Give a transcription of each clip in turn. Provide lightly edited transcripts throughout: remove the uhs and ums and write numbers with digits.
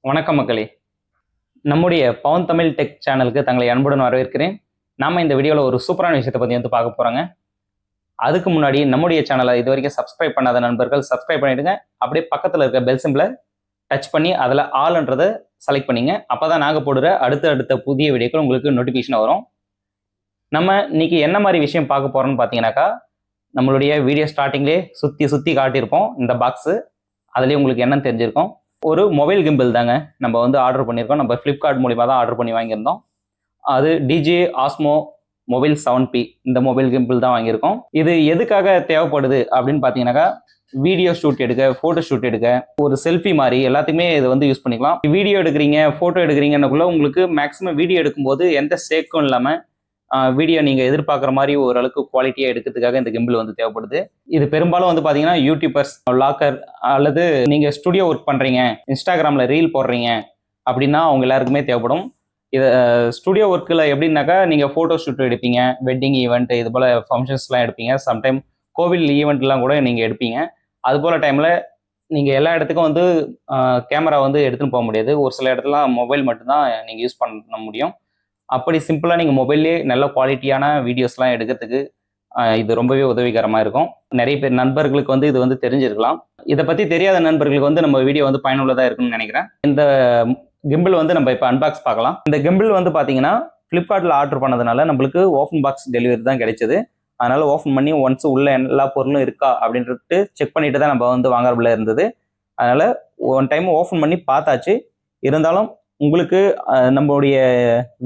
வணக்கம் மக்களே. நம்முடைய பவன் தமிழ் டெக் சேனலுக்கு தங்களை அன்புடன் வரவேற்கிறேன். நாம இந்த வீடியோவில் ஒரு சூப்பரான விஷயத்தை பற்றி வந்து பார்க்க போகிறோங்க. அதுக்கு முன்னாடி நம்முடைய சேனலை இது வரைக்கும் சப்ஸ்கிரைப் பண்ணாத நண்பர்கள் சப்ஸ்கிரைப் பண்ணிடுங்க. அப்படியே பக்கத்தில் இருக்க பெல் சிம்பிளை டச் பண்ணி அதில் ஆல்ன்றதை செலக்ட் பண்ணிங்க. அப்போ தான் நாங்கள் போடுற அடுத்த புதிய வீடியோக்கள் உங்களுக்கு நோட்டிஃபிகேஷன் வரும். நம்ம இன்னைக்கு என்ன மாதிரி விஷயம் பார்க்க போகிறோம்னு பார்த்தீங்கன்னாக்கா, நம்மளுடைய வீடியோ ஸ்டார்டிங்லேயே சுற்றி காட்டியிருப்போம் இந்த பாக்ஸு. அதுலேயே உங்களுக்கு என்னன்னு தெரிஞ்சிருக்கும். ஒரு மொபைல் கிம்பிள் தாங்க நம்ம வந்து ஆர்டர் பண்ணியிருக்கோம். நம்ம ஃப்ளிப்கார்ட் மூலிமா தான் ஆர்டர் பண்ணி வாங்கியிருந்தோம். அது டிஜே ஆஸ்மோ மொபைல் 7P இந்த மொபைல் கிம்பிள் தான் வாங்கியிருக்கோம். இது எதுக்காக தேவைப்படுது அப்படின்னு பார்த்தீங்கன்னாக்கா, வீடியோ ஷூட் எடுக்க, ஃபோட்டோ ஷூட் எடுக்க, ஒரு செல்ஃபி மாதிரி எல்லாத்துக்குமே இது வந்து யூஸ் பண்ணிக்கலாம். வீடியோ எடுக்கிறீங்க, ஃபோட்டோ எடுக்கிறீங்கன்னுக்குள்ள உங்களுக்கு மேக்ஸிமம் வீடியோ எடுக்கும்போது எந்த சேக்கும் இல்லாமல் வீடியோ நீங்கள் எதிர்பார்க்குற மாதிரி ஓரளவுக்கு குவாலிட்டியாக எடுக்கிறதுக்காக இந்த கிம்பிள் வந்து தேவைப்படுது. இது பெரும்பாலும் வந்து பார்த்தீங்கன்னா யூடியூபர்ஸ், வ்ளாகர் அல்லது நீங்கள் ஸ்டுடியோ ஒர்க் பண்ணுறீங்க, இன்ஸ்டாகிராமில் ரீல் போடுறீங்க அப்படின்னா அவங்க எல்லாருக்குமே தேவைப்படும். இது ஸ்டுடியோ ஒர்க்கில் எப்படின்னாக்கா, நீங்கள் ஃபோட்டோ ஷூட் எடுப்பீங்க, வெட்டிங் ஈவெண்ட், இது போல் ஃபங்க்ஷன்ஸ்லாம் எடுப்பீங்க, சம்டைம் கோவில் ஈவெண்ட்லாம் கூட நீங்கள் எடுப்பீங்க. அது போல் டைமில் நீங்கள் எல்லா இடத்துக்கும் வந்து கேமரா வந்து எடுத்துன்னு போக முடியாது. ஒரு சில இடத்துல மொபைல் மட்டும்தான் நீங்கள் யூஸ் பண்ண முடியும். அப்படி சிம்பிளாக நீங்கள் மொபைல்லே நல்ல குவாலிட்டியான வீடியோஸ்லாம் எடுக்கிறதுக்கு இது ரொம்பவே உதவிகரமாக இருக்கும். நிறைய பேர் நண்பர்களுக்கு வந்து இது வந்து தெரிஞ்சிருக்கலாம். இதை பற்றி தெரியாத நண்பர்களுக்கு வந்து நம்ம வீடியோ வந்து பயனுள்ளதாக இருக்குன்னு நினைக்கிறேன். இந்த கிம்பிள் வந்து நம்ம இப்போ அன்பாக்ஸ் பார்க்கலாம். இந்த கிம்பிள் வந்து பார்த்தீங்கன்னா ஃப்ளிப்கார்ட்டில் ஆர்டர் பண்ணதுனால நம்மளுக்கு ஓப்பன் பாக்ஸ் டெலிவரி தான் கிடைச்சது. அதனால் ஓப்பன் பண்ணி ஒன்ஸ் உள்ள எல்லா பொருளும் இருக்கா அப்படின்ட்டு செக் பண்ணிட்டு தான் நம்ம வந்து வாங்குறதுல இருந்தது. அதனால் ஒன் டைம் ஓப்பன் பண்ணி பார்த்தாச்சு. இருந்தாலும் உங்களுக்கு நம்மளுடைய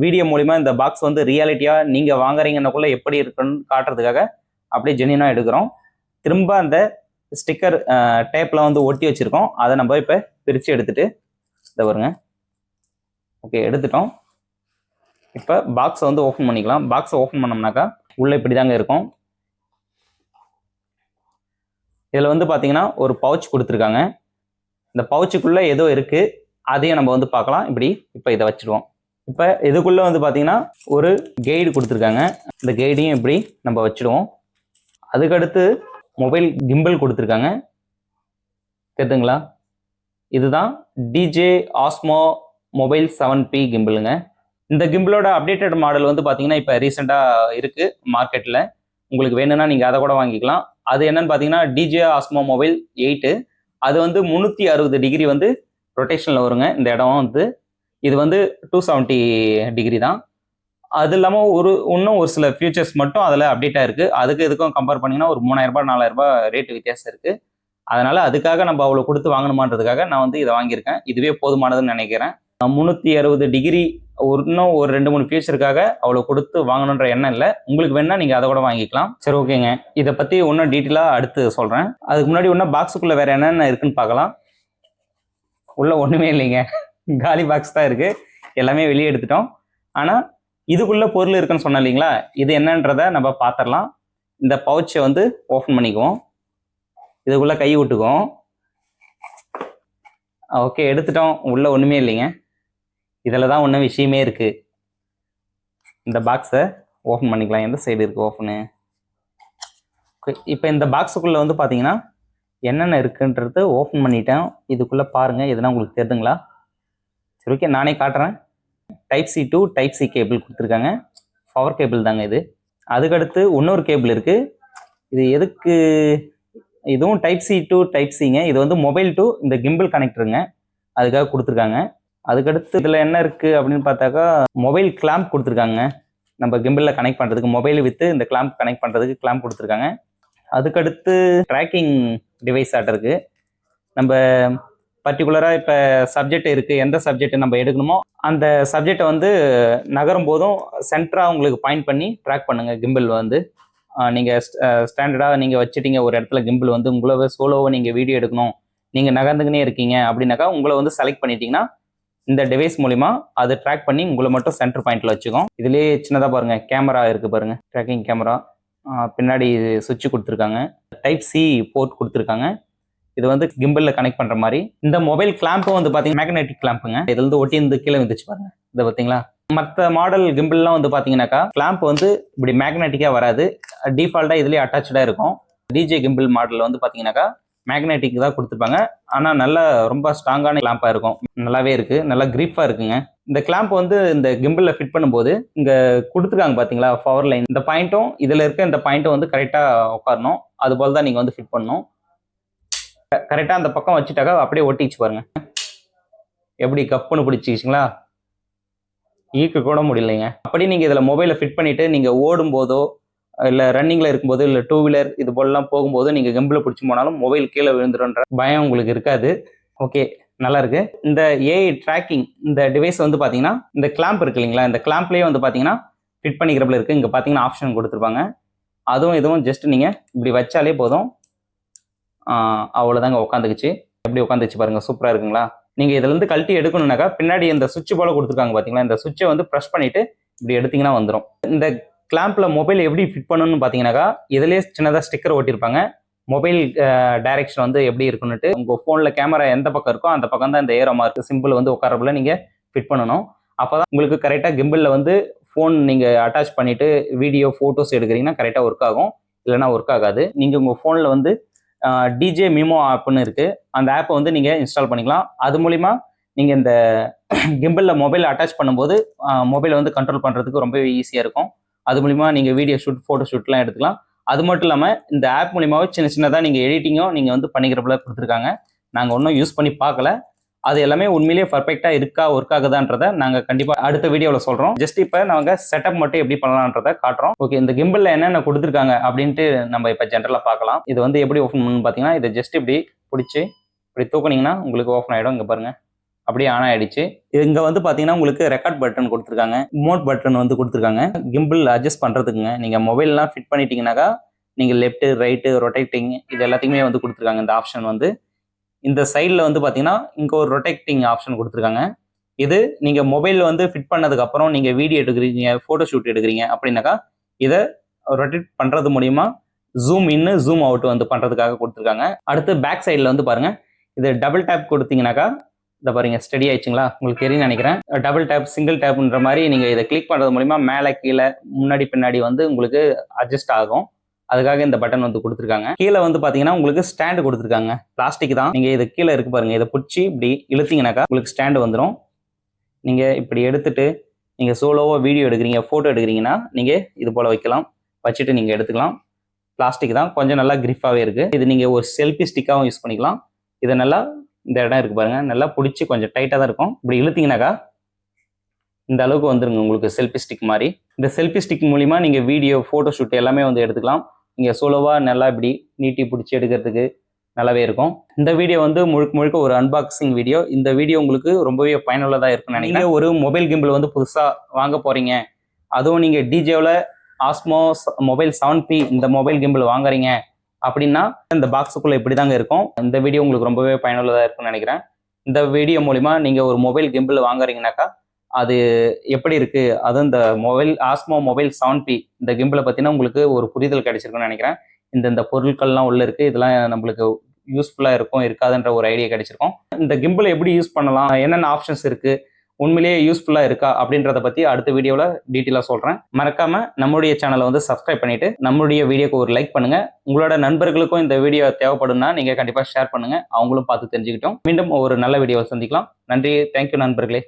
வீடியோ மூலிமா இந்த பாக்ஸ் வந்து ரியாலிட்டியாக நீங்கள் வாங்குறீங்கன்னக்குள்ளே எப்படி இருக்குன்னு காட்டுறதுக்காக அப்படியே ஜென்யூனாக எடுக்கிறோம். திரும்ப அந்த ஸ்டிக்கர் டேப்பில் வந்து ஒட்டி வச்சுருக்கோம். அதை நம்ம இப்போ பிரித்து எடுத்துகிட்டு இதை வருங்க. ஓகே, எடுத்துட்டோம். இப்போ பாக்ஸை வந்து ஓப்பன் பண்ணிக்கலாம். பாக்ஸை ஓப்பன் பண்ணோம்னாக்கா உள்ளே இப்படி தாங்க இருக்கும். இதில் வந்து பார்த்தீங்கன்னா ஒரு பவுச் கொடுத்துருக்காங்க. இந்த பவுச்சுக்குள்ளே ஏதோ இருக்குது, அதையும் நம்ம வந்து பார்க்கலாம். இப்படி இப்போ இதை வச்சுடுவோம். இப்போ இதுக்குள்ளே வந்து பார்த்தீங்கன்னா ஒரு கைடு கொடுத்துருக்காங்க. இந்த கைடையும் இப்படி நம்ம வச்சுடுவோம். அதுக்கடுத்து மொபைல் கிம்பிள் கொடுத்துருக்காங்க. கேட்டுங்களா? இதுதான் டிஜே ஆஸ்மோ மொபைல் 7P கிம்பிளுங்க. இந்த கிம்பிளோட அப்டேட்டட் மாடல் வந்து பார்த்தீங்கன்னா இப்போ ரீசெண்டாக இருக்குது மார்க்கெட்டில். உங்களுக்கு வேணும்னா நீங்கள் அதை கூட வாங்கிக்கலாம். அது என்னன்னு பார்த்தீங்கன்னா டிஜே ஆஸ்மோ மொபைல் 8. அது வந்து 360 டிகிரி வந்து ரொட்டேஷனில் வருங்க. இந்த இடம் வந்து இது வந்து 270 டிகிரி தான். அது இல்லாமல் இன்னும் ஒரு சில ஃபியூச்சர்ஸ் மட்டும் அதில் அப்டேட்டாக இருக்குது. அதுக்கு இதுக்கும் கம்பேர் பண்ணிங்கன்னா ஒரு 3000 4000 ரேட்டு வித்தியாசம் இருக்குது. அதனால் அதுக்காக நம்ம அவ்வளோ கொடுத்து வாங்கணுமான்றதுக்காக நான் வந்து இதை வாங்கியிருக்கேன். இதுவே போதுமானதுன்னு நினைக்கிறேன். 360 டிகிரி இன்னும் ஒரு 2-3 ஃபியூச்சருக்காக அவ்வளோ கொடுத்து வாங்கணுன்ற எண்ணம் இல்லை. உங்களுக்கு வேணா நீங்கள் அதை கூட வாங்கிக்கலாம். சரி, ஓகேங்க. இதை பற்றி இன்னும் டீட்டெயிலாக அடுத்து சொல்கிறேன். அதுக்கு முன்னாடி இன்னும் பாக்ஸுக்குள்ளே வேறு என்னென்ன இருக்குன்னு பார்க்கலாம். உள்ள ஒன்றுமே இல்லைங்க, காலி பாக்ஸ் தான் இருக்குது. எல்லாமே வெளியே எடுத்துட்டோம். ஆனால் இதுக்குள்ளே பொருள் இருக்குன்னு சொன்னேன் இல்லைங்களா, இது என்னன்றதை நம்ம பார்த்துடலாம். இந்த பவுச்சை வந்து ஓப்பன் பண்ணிக்குவோம். இதுக்குள்ளே கை விட்டுக்குவோம். ஓகே, எடுத்துட்டோம். உள்ள ஒன்றுமே இல்லைங்க. இதில் தான் ஒன்றும் விஷயமே இருக்குது. இந்த பாக்ஸை ஓப்பன் பண்ணிக்கலாம். எந்த சைடு இருக்குது ஓப்பனு? இப்போ இந்த பாக்ஸுக்குள்ளே வந்து பார்த்தீங்கன்னா என்னென்ன இருக்குன்றது ஓப்பன் பண்ணிட்டேன். இதுக்குள்ளே பாருங்கள், எதுனா உங்களுக்கு தெரியுதுங்களா? சரி, ஓகே, நானே காட்டுறேன். Type-C to Type-C கேபிள் கொடுத்துருக்காங்க. பவர் கேபிள் தாங்க இது. அதுக்கடுத்து இன்னொரு கேபிள் இருக்குது. இது எதுக்கு? இதுவும் Type-C to Type-Cங்க. இது வந்து மொபைல் டு இந்த கிம்பிள் கனெக்டருங்க, அதுக்காக கொடுத்துருக்காங்க. அதுக்கடுத்து இதில் என்ன இருக்குது அப்படின்னு பார்த்தாக்கா, மொபைல் கிளாம்ப் கொடுத்துருக்காங்க. நம்ம கிம்பிளில் கனெக்ட் பண்ணுறதுக்கு மொபைல் வித்து இந்த கிளாம்ப் கனெக்ட் பண்ணுறதுக்கு கிளாம்ப் கொடுத்துருக்காங்க. அதுக்கடுத்து ட்ராக்கிங் டிவைஸ் ஆட் இருக்குது. நம்ம பர்டிகுலராக இப்போ சப்ஜெக்ட் இருக்குது, எந்த சப்ஜெக்ட் நம்ம எடுக்கணுமோ அந்த சப்ஜெக்டை வந்து நகரும் போதும் சென்டராக உங்களுக்கு பாயிண்ட் பண்ணி ட்ராக் பண்ணுங்கள். கிம்பிள் வந்து நீங்கள் ஸ்டாண்டர்டாக நீங்கள் வச்சுட்டீங்க ஒரு இடத்துல, கிம்பிள் வந்து உங்களை சோலோவை நீங்கள் வீடியோ எடுக்கணும், நீங்கள் நகர்ந்துக்கினே இருக்கீங்க அப்படின்னாக்கா உங்களை வந்து செலக்ட் பண்ணிட்டீங்கன்னா இந்த டிவைஸ் மூலிமா அது ட்ராக் பண்ணி உங்களை மட்டும் சென்டர் பாயிண்டில் வச்சுக்கோம். இதுலேயே சின்னதாக பாருங்கள், கேமரா இருக்குது பாருங்கள், ட்ராக்கிங் கேமரா. பின்னாடி சுவிட்ச் கொடுத்துருக்காங்க. Type-C போர்ட் கொடுத்துருக்காங்க. இது வந்து கிம்பிளில் கனெக்ட் பண்ணுற மாதிரி. இந்த மொபைல் கிளாம்பும் வந்து பார்த்தீங்கன்னா மேக்னெட்டிக் கிளாம்புங்க. இதுல இருந்து ஒட்டி இருந்து கீழே வந்துச்சு பாருங்க, இதை பார்த்தீங்களா? மற்ற மாடல் கிம்பிள்லாம் வந்து பார்த்தீங்கன்னாக்கா கிளாம்ப் வந்து இப்படி மேக்னெட்டிக்காக வராது, டிஃபால்ட்டாக இதுலேயே அட்டாச்சாக இருக்கும். டிஜே கிம்பிள் மாடலில் வந்து பார்த்தீங்கன்னாக்கா மேக்னெட்டிக் தான் கொடுத்துருப்பாங்க. ஆனால் நல்ல ரொம்ப ஸ்ட்ராங்கான கிளாம்பாக இருக்கும். நல்லாவே இருக்குது, நல்லா க்ரிப்பாக இருக்குங்க. இந்த கிளாம்ப் வந்து இந்த கிம்பிளில் ஃபிட் பண்ணும்போது இங்கே கொடுத்துருக்காங்க பார்த்தீங்களா, பவர் லைன். இந்த பாயிண்ட்டும் இதில் இருக்க இந்த பாயிண்ட்டும் வந்து கரெக்டாக உட்காரணும். அதுபோல் தான் நீங்கள் வந்து ஃபிட் பண்ணணும். கரெக்டாக அந்த பக்கம் வச்சுட்டாக்கா அப்படியே ஒட்டிச்சு பாருங்க. எப்படி கப்புன்னு பிடிச்சிக்கிச்சிங்களா, ஈக்க கூட முடியலைங்க. அப்படி நீங்கள் இதில் மொபைலை ஃபிட் பண்ணிவிட்டு நீங்கள் ஓடும் போதோ இல்லை ரன்னிங்கில் இருக்கும்போது இல்லை டூ வீலர் இது போலலாம் போகும்போது நீங்கள் கிம்பிளை பிடிச்சி போனாலும் மொபைல் கீழே விழுந்துடும்ன்ற பயம் உங்களுக்கு இருக்காது. ஓகே, நல்லா இருக்கு. இந்த ஏஐ ட்ராக்கிங் இந்த டிவைஸ் வந்து பார்த்தீங்கன்னா இந்த கிளாம்ப் இருக்கு இல்லைங்களா, இந்த கிளாம்ப்லேயே வந்து பார்த்தீங்கன்னா ஃபிட் பண்ணிக்கிறப்பில் இருக்குது. இங்கே பார்த்தீங்கன்னா ஆப்ஷன் கொடுத்துருப்பாங்க. அதுவும் இதுவும் ஜஸ்ட் நீங்கள் இப்படி வச்சாலே போதும், அவ்வளோதாங்க உட்காந்துக்குச்சு. எப்படி உட்காந்துச்சு பாருங்கள், சூப்பராக இருக்குங்களா. நீங்கள் இதிலேருந்து கழட்டி எடுக்கணுன்னாக்கா பின்னாடி இந்த சுவிட்ச் போல் கொடுத்துருக்காங்க பார்த்தீங்களா, இந்த சுவிட்சை வந்து ப்ரெஸ் பண்ணிவிட்டு இப்படி எடுத்திங்கன்னா வந்துடும். இந்த கிளாம்பில் மொபைல் எப்படி ஃபிட் பண்ணணும்னு பார்த்தீங்கன்னாக்கா இதிலே சின்னதாக ஸ்டிக்கர் ஓட்டியிருப்பாங்க. மொபைல் டைரெக்ஷன் வந்து எப்படி இருக்குன்னுட்டு உங்கள் ஃபோனில் கேமரா எந்த பக்கம் இருக்கோ அந்த பக்கம் தான் இந்த ஏரோ மார்க் சிம்பிள் வந்து உட்காரப்புல நீங்கள் ஃபிட் பண்ணணும். அப்போ தான் உங்களுக்கு கரெக்டாக கிம்பிளில் வந்து ஃபோன் நீங்கள் அட்டாச் பண்ணிவிட்டு வீடியோ ஃபோட்டோஸ் எடுக்கிறீங்கன்னா கரெக்டாக ஒர்க் ஆகும், இல்லைனா ஒர்க் ஆகாது. நீங்கள் உங்கள் ஃபோனில் வந்து டிஜே மிமோ ஆப்னு இருக்குது, அந்த ஆப்பை வந்து நீங்கள் இன்ஸ்டால் பண்ணிக்கலாம். அது மூலிமா நீங்கள் இந்த கிம்பிளில் மொபைல் அட்டாச் பண்ணும்போது மொபைலை வந்து கண்ட்ரோல் பண்ணுறதுக்கு ரொம்பவே ஈஸியாக இருக்கும். அது மூலிமா நீங்கள் வீடியோ ஷூட் ஃபோட்டோ ஷூட்லாம் எடுத்துக்கலாம். அது மட்டும் இல்லாமல் இந்த ஆப் மூலிமாவே சின்ன சின்னதாக நீங்கள் எடிட்டிங்கும் நீங்கள் வந்து பண்ணிக்கிறப்பல கொடுத்துருக்காங்க. நாங்கள் ஒன்றும் யூஸ் பண்ணி பார்க்கல. அது எல்லாமே உண்மையிலேயே பர்ஃபெக்டாக இருக்கா ஒர்க் ஆகுதான்றதை நாங்கள் கண்டிப்பாக அடுத்த வீடியோவில் சொல்கிறோம். ஜஸ்ட் இப்போ நாங்கள் செட்டப் மட்டும் எப்படி பண்ணலான்றதை காட்டுறோம். ஓகே, இந்த கிம்பிளில் என்னென்ன கொடுத்துருக்காங்க அப்படின்ட்டு நம்ம இப்போ ஜென்ரலாக பார்க்கலாம். இது வந்து எப்படி ஓப்பன் பண்ணணும்னு பார்த்தீங்கன்னா இதை ஜஸ்ட் இப்படி பிடிச்சி இப்படி தூக்குனீங்கன்னா உங்களுக்கு ஓப்பன் ஆகிடும். இங்கே பாருங்கள், அப்படியே ஆன் ஆகிடுச்சு. இங்கே வந்து பார்த்தீங்கன்னா உங்களுக்கு ரெக்கார்ட் பட்டன் கொடுத்துருக்காங்க, மோட் பட்டன் வந்து கொடுத்துருக்காங்க. கிம்பிள் அட்ஜஸ்ட் பண்ணுறதுக்குங்க. நீங்கள் மொபைல்லாம் ஃபிட் பண்ணிட்டீங்கன்னாக்கா நீங்கள் லெஃப்ட்டு ரைட்டு ரொட்டேட்டிங் இது எல்லாத்தையுமே வந்து கொடுத்துருக்காங்க. இந்த ஆப்ஷன் வந்து இந்த சைடில் வந்து பார்த்தீங்கன்னா இங்கே ஒரு ரொட்டேட்டிங் ஆப்ஷன் கொடுத்துருக்காங்க. இது நீங்கள் மொபைலில் வந்து ஃபிட் பண்ணதுக்கப்புறம் நீங்கள் வீடியோ எடுக்கிறீங்க, ஃபோட்டோ ஷூட் எடுக்கிறீங்க அப்படின்னாக்கா இதை ரொட்டேட் பண்ணுறது மூலிமா ஜூம் இன்னு ஜூம் அவுட் வந்து பண்ணுறதுக்காக கொடுத்துருக்காங்க. அடுத்து பேக் சைடில் வந்து பாருங்கள், இது டபுள் டேப் கொடுத்தீங்கன்னாக்கா இதை பாருங்க ஸ்டடி ஆயிடுச்சுங்களா, உங்களுக்கு தெரியும் நினைக்கிறேன். டபுள் டேப் சிங்கிள் டேப்ன்ற மாதிரி நீங்கள் இதை கிளிக் பண்ணுறது மூலிமா மேலே கீழே முன்னாடி பின்னாடி வந்து உங்களுக்கு அட்ஜஸ்ட் ஆகும். அதுக்காக இந்த பட்டன் வந்து கொடுத்துருக்காங்க. கீழே வந்து பார்த்தீங்கன்னா உங்களுக்கு ஸ்டாண்டு கொடுத்துருக்காங்க, பிளாஸ்டிக் தான். நீங்கள் இது கீழே இருக்கு பாருங்க, இதை பிடிச்சி இப்படி இழுத்தீங்கன்னாக்கா உங்களுக்கு ஸ்டாண்டு வந்துடும். நீங்கள் இப்படி எடுத்துட்டு நீங்கள் சோலோவாக வீடியோ எடுக்கிறீங்க, ஃபோட்டோ எடுக்கிறீங்கன்னா நீங்கள் இது போல் வைக்கலாம், வச்சுட்டு நீங்கள் எடுத்துக்கலாம். பிளாஸ்டிக் தான், கொஞ்சம் நல்லா கிரிப்பாகவே இருக்குது. இது நீங்கள் ஒரு செல்ஃபி ஸ்டிக்காகவும் யூஸ் பண்ணிக்கலாம். இதை நல்லா இந்த இடம் இருக்குது பாருங்கள், நல்லா பிடிச்சி கொஞ்சம் டைட்டாக தான் இருக்கும். இப்படி இழுத்தீங்கன்னாக்கா இந்த அளவுக்கு வந்துருங்க உங்களுக்கு செல்ஃபி ஸ்டிக் மாதிரி. இந்த செல்ஃபி ஸ்டிக் மூலிமா நீங்கள் வீடியோ ஃபோட்டோ ஷூட் எல்லாமே வந்து எடுத்துக்கலாம். நீங்கள் சோலோவாக நல்லா இப்படி நீட்டி பிடிச்சி எடுக்கிறதுக்கு நல்லாவே இருக்கும். இந்த வீடியோ வந்து முழுக்க முழுக்க ஒரு அன்பாக்சிங் வீடியோ. இந்த வீடியோ உங்களுக்கு ரொம்பவே பயனுள்ளதாக இருக்குன்னு நினைக்கிறேன். ஒரு மொபைல் கிம்பிள் வந்து புதுசாக வாங்க போகிறீங்க, அதுவும் நீங்கள் டிஜேவில் ஆஸ்மோ மொபைல் 7P இந்த மொபைல் கிம்பிள் வாங்குறீங்க அப்படின்னா இந்த பாக்ஸுக்குள்ளே இப்படி தாங்க இருக்கும். இந்த வீடியோ உங்களுக்கு ரொம்பவே பயனுள்ளதாக இருக்குன்னு நினைக்கிறேன். இந்த வீடியோ மூலிமா நீங்கள் ஒரு மொபைல் கிம்பிள் வாங்குறீங்கனாக்கா அது எப்படி இருக்குது, அதுவும் இந்த ஆஸ்மோ மொபைல் 7P இந்த கிம்பிளை பற்றினா உங்களுக்கு ஒரு புரிதல் கிடைச்சிருக்குன்னு நினைக்கிறேன். இந்த பொருட்கள்லாம் உள்ளே இருக்குது, இதெல்லாம் நம்மளுக்கு யூஸ்ஃபுல்லாக இருக்கும் இருக்காதுன்ற ஒரு ஐடியா கிடைச்சிருக்கும். இந்த கிம்பிளை எப்படி யூஸ் பண்ணலாம், என்னென்ன ஆப்ஷன்ஸ் இருக்குது, உண்மையிலேயே யூஸ்ஃபுல்லாக இருக்கா அப்படின்றத பற்றி அடுத்த வீடியோவில் டீட்டெயிலாக சொல்கிறேன். மறக்காமல் நம்மளுடைய சேனலை வந்து சப்ஸ்கிரைப் பண்ணிவிட்டு நம்மளுடைய வீடியோக்கு ஒரு லைக் பண்ணுங்கள். உங்களோட நண்பர்களுக்கும் இந்த வீடியோ தேவைப்படும்னா நீங்கள் கண்டிப்பாக ஷேர் பண்ணுங்கள், அவங்களும் பார்த்து தெரிஞ்சுக்கிட்டோம். மீண்டும் ஒரு நல்ல வீடியோவை சந்திக்கலாம். நன்றி, தேங்க்யூ நண்பர்களே.